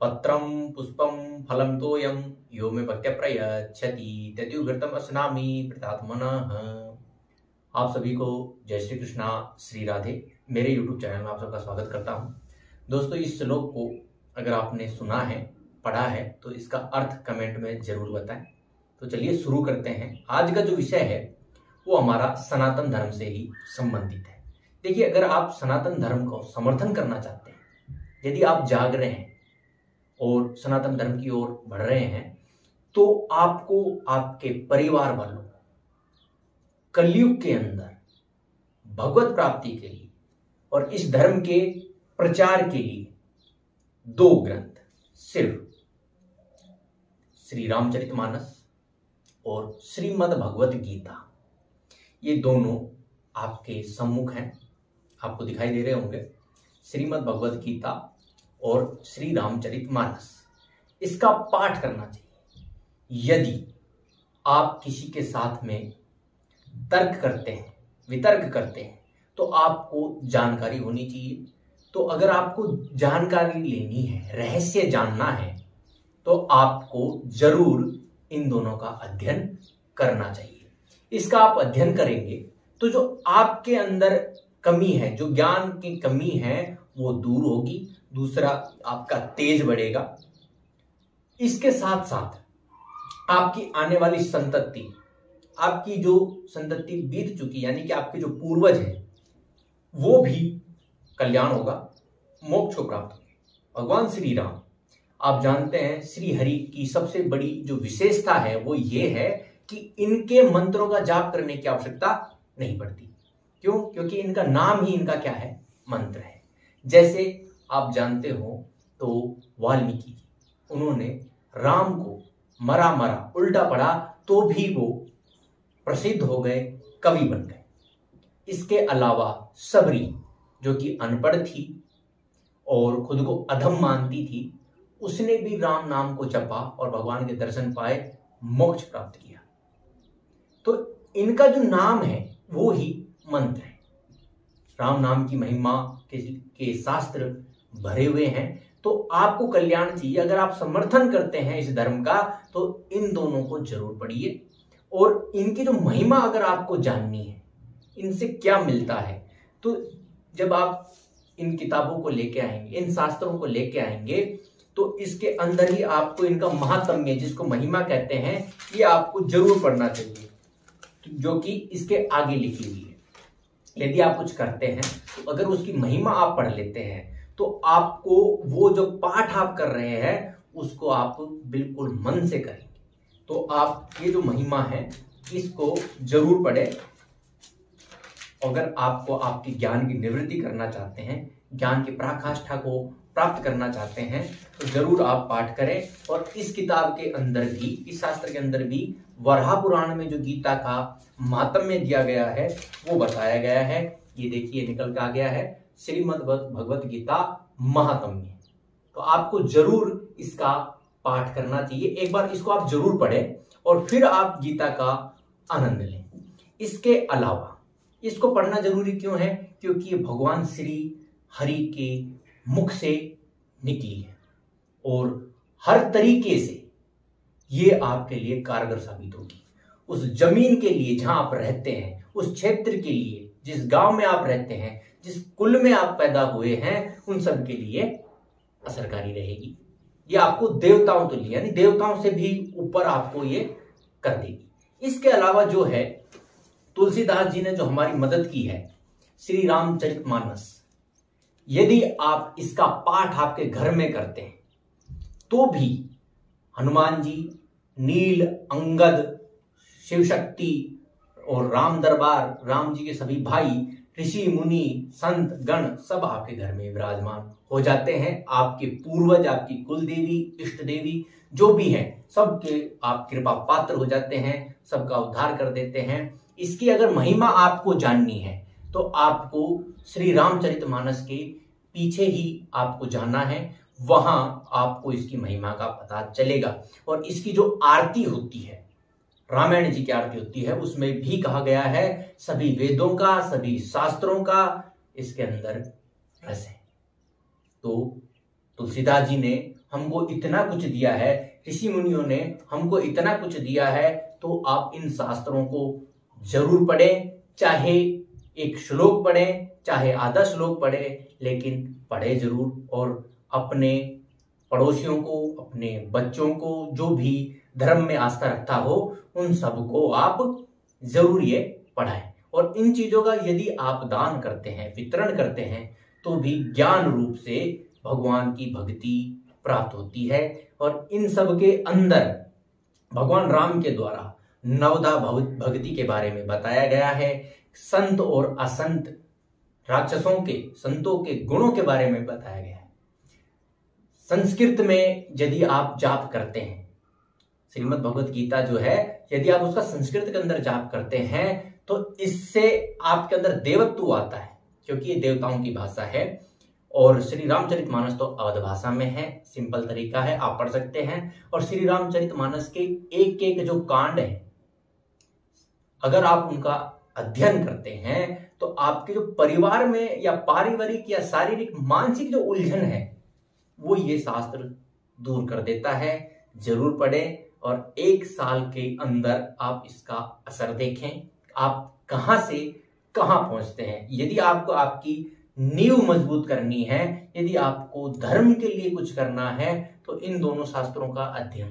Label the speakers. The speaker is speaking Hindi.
Speaker 1: पत्रम पुष्पम फलम तोयम यो मे भक्त्या प्रयच्छति तद्युगृतम अस्नामि प्रतात्मनः। आप सभी को जय श्री कृष्णा, श्री राधे। मेरे YouTube चैनल में आप सबका स्वागत करता हूँ। दोस्तों, इस श्लोक को अगर आपने सुना है, पढ़ा है, तो इसका अर्थ कमेंट में जरूर बताएं। तो चलिए शुरू करते हैं। आज का जो विषय है वो हमारा सनातन धर्म से ही संबंधित है। देखिए, अगर आप सनातन धर्म को समर्थन करना चाहते हैं, यदि आप जाग रहे हैं और सनातन धर्म की ओर बढ़ रहे हैं, तो आपको आपके परिवार वालों कलयुग के अंदर भगवत प्राप्ति के लिए और इस धर्म के प्रचार के लिए दो ग्रंथ, सिर्फ श्री रामचरितमानस और श्रीमद् भगवत गीता, ये दोनों आपके सम्मुख हैं, आपको दिखाई दे रहे होंगे। श्रीमद् भगवत गीता और श्री रामचरितमानस, इसका पाठ करना चाहिए। यदि आप किसी के साथ में तर्क करते हैं, वितर्क करते हैं, तो आपको जानकारी होनी चाहिए। तो अगर आपको जानकारी लेनी है, रहस्य जानना है, तो आपको जरूर इन दोनों का अध्ययन करना चाहिए। इसका आप अध्ययन करेंगे तो जो आपके अंदर कमी है, जो ज्ञान की कमी है, वो दूर होगी। दूसरा, आपका तेज बढ़ेगा। इसके साथ साथ आपकी आने वाली संतति, आपकी जो संतति बीत चुकी, यानी कि आपके जो पूर्वज हैं, वो भी कल्याण होगा, मोक्ष को प्राप्त होगा। भगवान श्री राम, आप जानते हैं, श्री हरि की सबसे बड़ी जो विशेषता है वो ये है कि इनके मंत्रों का जाप करने की आवश्यकता नहीं पड़ती। क्यों? क्योंकि इनका नाम ही इनका क्या है? मंत्र है। जैसे आप जानते हो तो वाल्मीकि जी, उन्होंने राम को मरा उल्टा पढ़ा तो भी वो प्रसिद्ध हो गए, कवि बन गए। इसके अलावा सबरी, जो कि अनपढ़ थी और खुद को अधम मानती थी, उसने भी राम नाम को जपा और भगवान के दर्शन पाए, मोक्ष प्राप्त किया। तो इनका जो नाम है वो ही मंत्र है। राम नाम की महिमा के शास्त्र भरे हुए हैं। तो आपको कल्याण चाहिए, अगर आप समर्थन करते हैं इस धर्म का, तो इन दोनों को जरूर पढ़िए। और इनकी जो महिमा अगर आपको जाननी है, इनसे क्या मिलता है, तो जब आप इन किताबों को लेके आएंगे, इन शास्त्रों को लेके आएंगे, तो इसके अंदर ही आपको इनका महात्म्य, जिसको महिमा कहते हैं, ये आपको जरूर पढ़ना चाहिए, जो कि इसके आगे लिखी हुई है। यदि आप कुछ करते हैं तो अगर उसकी महिमा आप पढ़ लेते हैं, तो आपको वो जो पाठ आप कर रहे हैं उसको आप बिल्कुल मन से करेंगे। तो आप ये जो महिमा है इसको जरूर पढ़ें। अगर आपको आपके ज्ञान की निवृत्ति करना चाहते हैं, ज्ञान की पराकाष्ठा को प्राप्त करना चाहते हैं, तो जरूर आप पाठ करें। और इस किताब के अंदर भी, इस शास्त्र के अंदर भी वराह पुराण में जो गीता का महात्म्य दिया गया है वो बताया गया है। ये देखिए, निकल के आ गया है, श्रीमद् भगवत गीता महात्म्य। तो आपको जरूर इसका पाठ करना चाहिए। एक बार इसको आप जरूर पढ़ें और फिर आप गीता का आनंद लें। इसके अलावा इसको पढ़ना जरूरी क्यों है? क्योंकि ये भगवान श्री हरि के मुख से निकली है और हर तरीके से ये आपके लिए कारगर साबित होगी। उस जमीन के लिए जहां आप रहते हैं, उस क्षेत्र के लिए, जिस गांव में आप रहते हैं, जिस कुल में आप पैदा हुए हैं, उन सब के लिए असरकारी रहेगी। ये आपको देवताओं तो यानी देवताओं से भी ऊपर आपको ये कर देगी। इसके अलावा जो है, तुलसीदास जी ने जो हमारी मदद की है, श्री रामचरितमानस, यदि आप इसका पाठ आपके घर में करते हैं, तो भी हनुमान जी, नील, अंगद, शिव शक्ति और राम दरबार, राम जी के सभी भाई, ऋषि मुनि, संत गण सब आपके घर में विराजमान हो जाते हैं। आपके पूर्वज, आपकी कुल देवी, इष्ट देवी जो भी हैं, सबके आप कृपा पात्र हो जाते हैं, सबका उद्धार कर देते हैं। इसकी अगर महिमा आपको जाननी है, तो आपको श्री रामचरितमानस के पीछे ही आपको जाना है, वहां आपको इसकी महिमा का पता चलेगा। और इसकी जो आरती होती है, रामायण जी की आरती होती है, उसमें भी कहा गया है सभी वेदों का, सभी शास्त्रों का इसके अंदर रस है। तो तुलसीदास जी ने हमको इतना कुछ दिया है, ऋषि मुनियों ने हमको इतना कुछ दिया है, तो आप इन शास्त्रों को जरूर पढ़ें। चाहे एक श्लोक पढ़ें, चाहे आधा श्लोक पढ़ें, लेकिन पढ़े जरूर। और अपने पड़ोसियों को, अपने बच्चों को, जो भी धर्म में आस्था रखता हो, उन सबको आप जरूर ये पढ़ाएं। और इन चीजों का यदि आप दान करते हैं, वितरण करते हैं, तो भी ज्ञान रूप से भगवान की भक्ति प्राप्त होती है। और इन सब के अंदर भगवान राम के द्वारा नवधा भक्ति के बारे में बताया गया है। संत और असंत राक्षसों के, संतों के गुणों के बारे में बताया गया है। संस्कृत में यदि आप जाप करते हैं, श्रीमद् भगवत गीता जो है, यदि आप उसका संस्कृत के अंदर जाप करते हैं, तो इससे आपके अंदर देवत्व आता है, क्योंकि ये देवताओं की भाषा है। और श्री रामचरितमानस तो अवध भाषा में है, सिंपल तरीका है, आप पढ़ सकते हैं। और श्री रामचरितमानस के एक एक जो कांड है, अगर आप उनका अध्ययन करते हैं, तो आपके जो परिवार में या पारिवारिक या शारीरिक मानसिक जो उलझन है, वो ये शास्त्र दूर कर देता है। जरूर पढ़ें और 1 साल के अंदर आप इसका असर देखें, आप कहां से कहां पहुंचते हैं। यदि आपको आपकी नींव मजबूत करनी है, यदि आपको धर्म के लिए कुछ करना है, तो इन दोनों शास्त्रों का अध्ययन